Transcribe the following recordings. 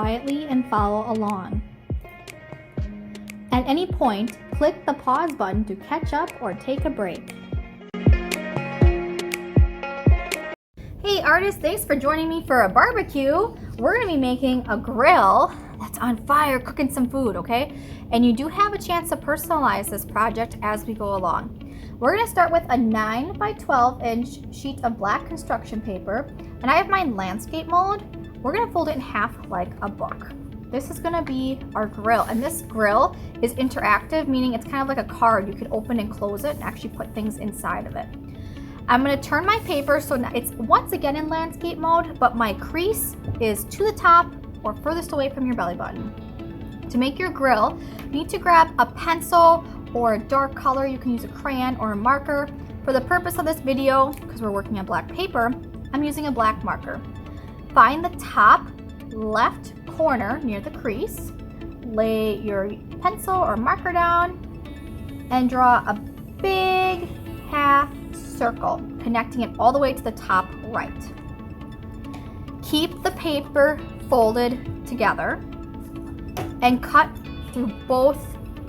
quietly and follow along. At any point, click the pause button to catch up or take a break. Hey artists, thanks for joining me for a barbecue. We're gonna be making a grill that's on fire, cooking some food, okay? And you do have a chance to personalize this project as we go along. We're gonna start with a 9 by 12 inch sheet of black construction paper, and I have mine landscape mold. We're gonna fold it in half like a book. This is gonna be our grill, and this grill is interactive, meaning it's kind of like a card. You can open and close it and actually put things inside of it. I'm gonna turn my paper so it's once again in landscape mode, but my crease is to the top or furthest away from your belly button. To make your grill, you need to grab a pencil or a dark color. You can use a crayon or a marker. For the purpose of this video, because we're working on black paper, I'm using a black marker. Find the top left corner near the crease, lay your pencil or marker down, and draw a big half circle, connecting it all the way to the top right. Keep the paper folded together and cut through both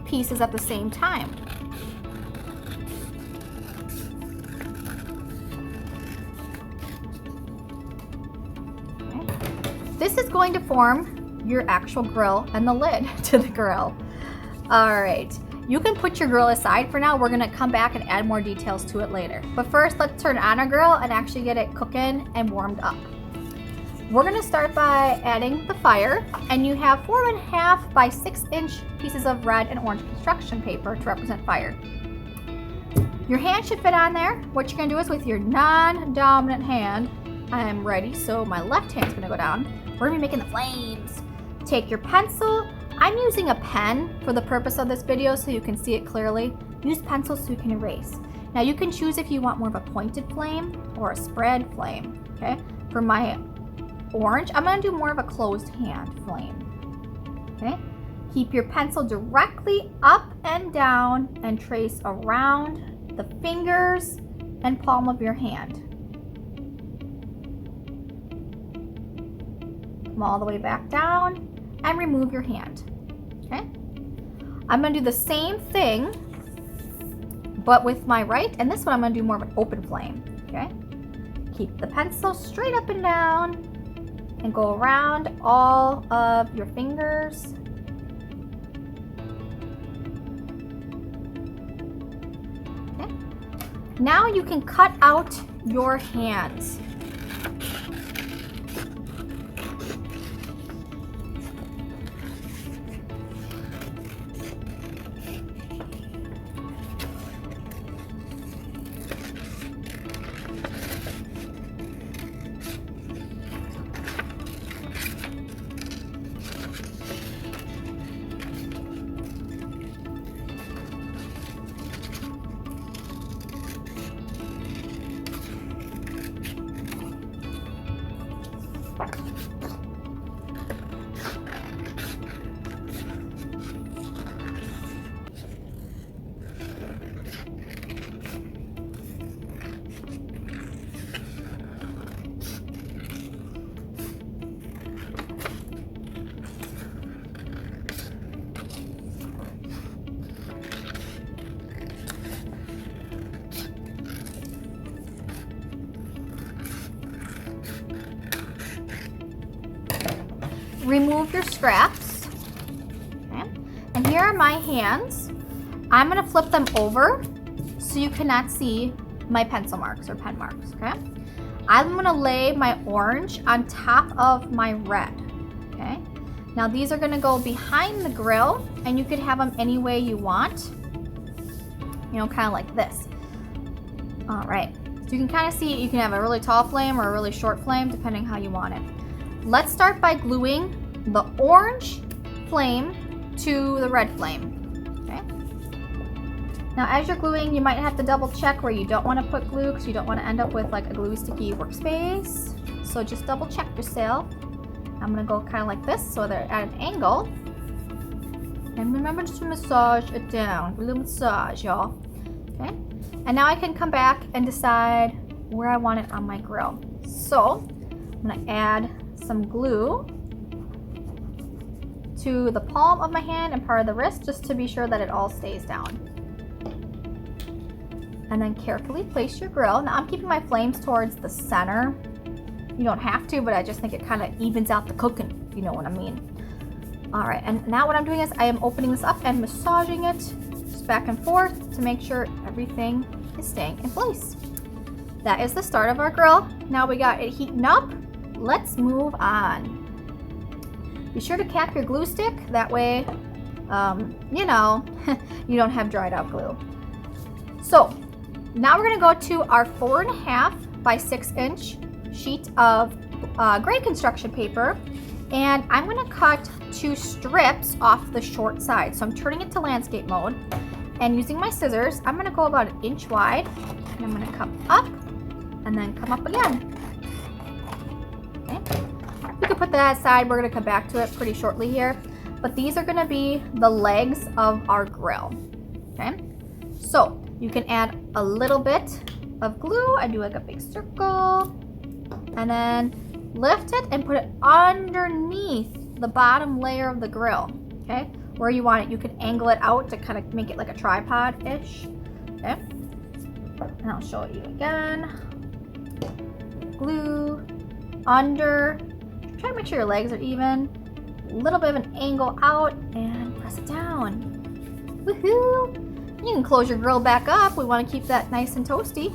pieces at the same time. Okay. This is going to form your actual grill and the lid to the grill. All right. You can put your grill aside for now. We're gonna come back and add more details to it later. But first, let's turn on our grill and actually get it cooking and warmed up. We're gonna start by adding the fire, and you have 4.5 by 6 inch pieces of red and orange construction paper to represent fire. Your hand should fit on there. What you're gonna do is with your non-dominant hand, I'm ready, so my left hand's gonna go down. We're gonna be making the flames. Take your pencil. I'm using a pen for the purpose of this video so you can see it clearly. Use pencils so you can erase. Now you can choose if you want more of a pointed flame or a spread flame, okay? For my orange, I'm gonna do more of a closed hand flame, okay? Keep your pencil directly up and down and trace around the fingers and palm of your hand. Come all the way back down and remove your hand, okay? I'm gonna do the same thing, but with my right, and this one I'm gonna do more of an open flame, okay? Keep the pencil straight up and down and go around all of your fingers. Okay. Now you can cut out your hands. Remove your scraps, okay? And here are my hands. I'm gonna flip them over so you cannot see my pencil marks or pen marks, okay? I'm gonna lay my orange on top of my red, okay? Now these are gonna go behind the grill, and you could have them any way you want, you know, kind of like this. All right, so you can kind of see, you can have a really tall flame or a really short flame, depending how you want it. Let's start by gluing the orange flame to the red flame, okay? Now as you're gluing, you might have to double check where you don't want to put glue, because you don't want to end up with like a gluey sticky workspace. So just double check yourself. I'm gonna go kind of like this, so they're at an angle. And remember just to massage it down, a little massage, y'all, okay? And now I can come back and decide where I want it on my grill. So I'm gonna add some glue to the palm of my hand and part of the wrist just to be sure that it all stays down. And then carefully place your grill. Now I'm keeping my flames towards the center. You don't have to, but I just think it kind of evens out the cooking, if you know what I mean. All right, and now what I'm doing is I am opening this up and massaging it just back and forth to make sure everything is staying in place. That is the start of our grill. Now we got it heating up. Let's move on. Be sure to cap your glue stick. That way, you know, you don't have dried out glue. So now we're gonna go to our 4.5 by 6 inch sheet of grade construction paper. And I'm gonna cut 2 strips off the short side. So I'm turning it to landscape mode. And using my scissors, I'm gonna go about 1 inch wide. And I'm gonna come up and then come up again. Okay. We can put that aside. We're gonna come back to it pretty shortly here. But these are gonna be the legs of our grill. Okay. So you can add a little bit of glue. I do like a big circle. And then lift it and put it underneath the bottom layer of the grill, okay? Where you want it. You can angle it out to kind of make it like a tripod-ish, okay? And I'll show you again. Glue under. Try to make sure your legs are even. A little bit of an angle out and press it down. Woohoo! You can close your grill back up. We want to keep that nice and toasty.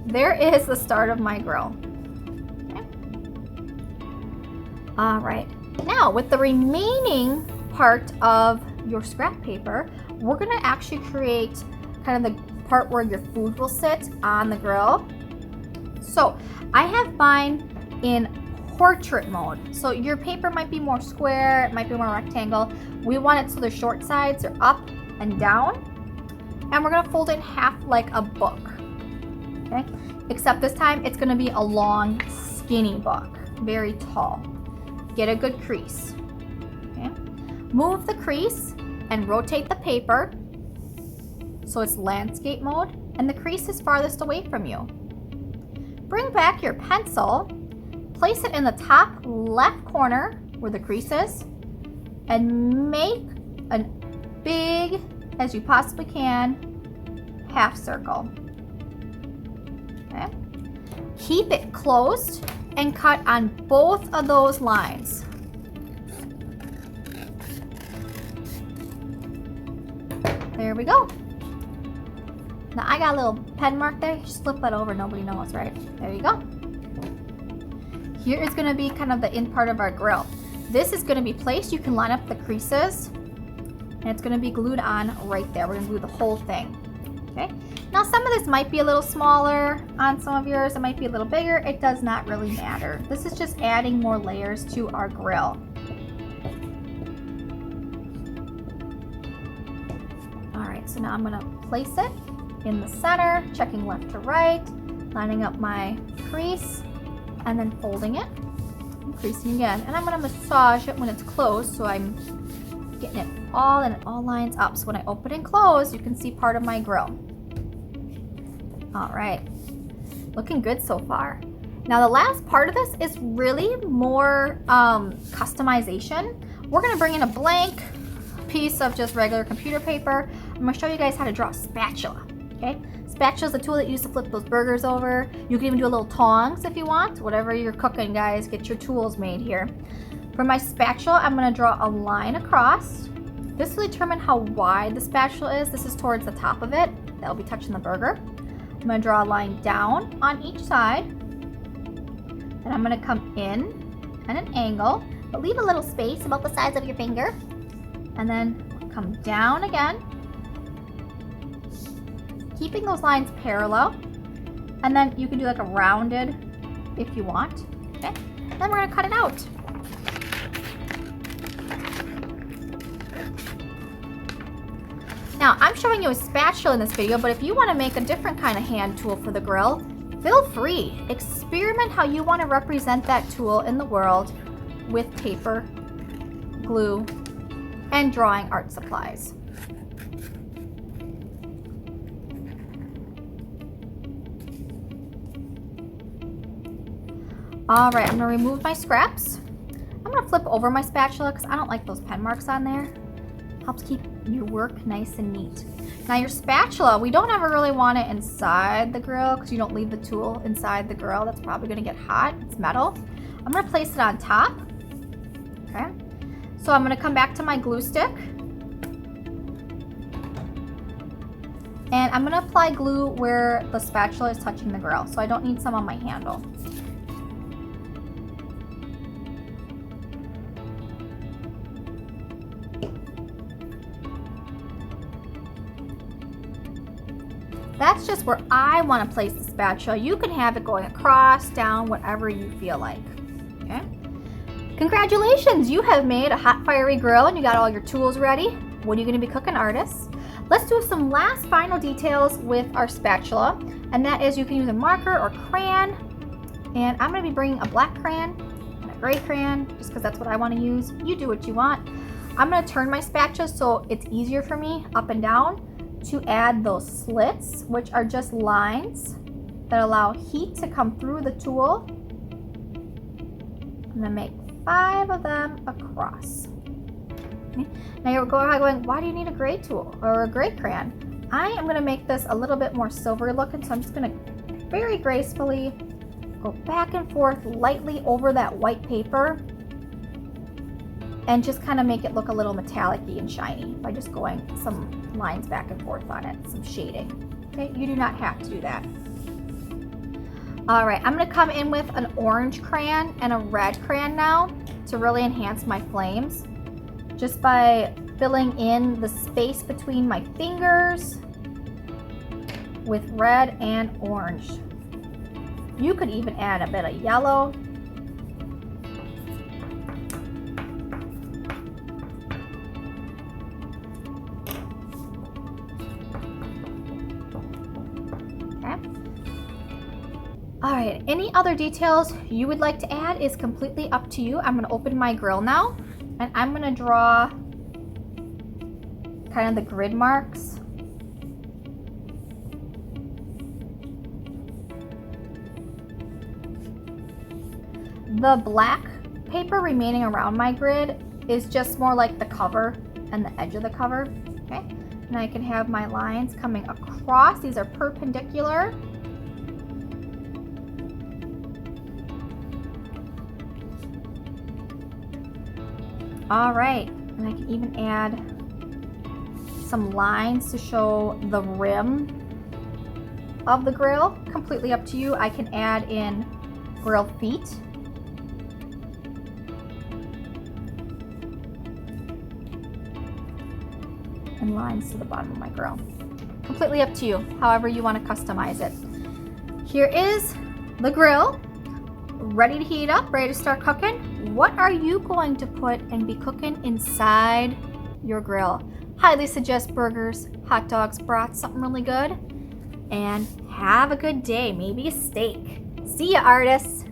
There is the start of my grill. All right, now with the remaining part of your scrap paper, we're gonna actually create kind of the part where your food will sit on the grill. So I have mine in portrait mode. So your paper might be more square, it might be more rectangle. We want it so the short sides are up and down. And we're gonna fold it in half like a book, okay? Except this time it's gonna be a long, skinny book, very tall. Get a good crease, okay? Move the crease and rotate the paper so it's landscape mode and the crease is farthest away from you. Bring back your pencil, place it in the top left corner where the crease is, and make a big, as you possibly can, half circle, okay? Keep it closed and cut on both of those lines. There we go. Now I got a little pen mark there. Just flip that over, nobody knows, right? There you go. Here is gonna be kind of the in part of our grill. This is gonna be placed, you can line up the creases, and it's gonna be glued on right there. We're gonna glue the whole thing, okay? Now some of this might be a little smaller on some of yours, it might be a little bigger, it does not really matter. This is just adding more layers to our grill. All right, so now I'm gonna place it in the center, checking left to right, lining up my crease, and then folding it, and creasing again. And I'm gonna massage it when it's closed, so I'm getting it all and it all lines up. So when I open and close, you can see part of my grill. All right, looking good so far. Now the last part of this is really more customization. We're gonna bring in a blank piece of just regular computer paper. I'm gonna show you guys how to draw a spatula, okay? Spatula is a tool that you use to flip those burgers over. You can even do a little tongs if you want. Whatever you're cooking, guys, get your tools made here. For my spatula, I'm gonna draw a line across. This will determine how wide the spatula is. This is towards the top of it. That'll be touching the burger. I'm gonna draw a line down on each side. And I'm gonna come in at an angle, but leave a little space about the size of your finger. And then come down again, keeping those lines parallel. And then you can do like a rounded if you want, okay? Then we're gonna cut it out. Now, I'm showing you a spatula in this video, but if you want to make a different kind of hand tool for the grill, feel free. Experiment how you want to represent that tool in the world with paper, glue, and drawing art supplies. All right, I'm gonna remove my scraps. I'm gonna flip over my spatula because I don't like those pen marks on there. Helps keep your work nice and neat. Now your spatula, we don't ever really want it inside the grill because you don't leave the tool inside the grill. That's probably gonna get hot, it's metal. I'm gonna place it on top, okay? So I'm gonna come back to my glue stick and I'm gonna apply glue where the spatula is touching the grill. So I don't need some on my handle. That's just where I want to place the spatula. You can have it going across, down, whatever you feel like. Okay. Congratulations, you have made a hot fiery grill and you got all your tools ready. What are you going to be cooking, artists? Let's do some last final details with our spatula, and that is you can use a marker or crayon. And I'm going to be bringing a black crayon and a gray crayon just because that's what I want to use. You do what you want. I'm going to turn my spatula so it's easier for me up and down to add those slits, which are just lines that allow heat to come through the tool. I'm gonna make 5 of them across. Okay. Now you're going, why do you need a gray tool or a gray crayon? I am gonna make this a little bit more silvery looking, so I'm just gonna very gracefully go back and forth lightly over that white paper and just kind of make it look a little metallic-y and shiny by just going some lines back and forth on it, some shading. Okay, you do not have to do that. All right, I'm gonna come in with an orange crayon and a red crayon now to really enhance my flames, just by filling in the space between my fingers with red and orange. You could even add a bit of yellow. All right, any other details you would like to add is completely up to you. I'm gonna open my grill now and I'm gonna draw kind of the grid marks. The black paper remaining around my grid is just more like the cover and the edge of the cover, okay? And I can have my lines coming across. These are perpendicular. All right, and I can even add some lines to show the rim of the grill. Completely up to you. I can add in grill feet. And lines to the bottom of my grill. Completely up to you, however you want to customize it. Here is the grill, ready to heat up, ready to start cooking. What are you going to put and be cooking inside your grill? Highly suggest burgers, hot dogs, brats, something really good. And have a good day, maybe a steak. See ya, artists.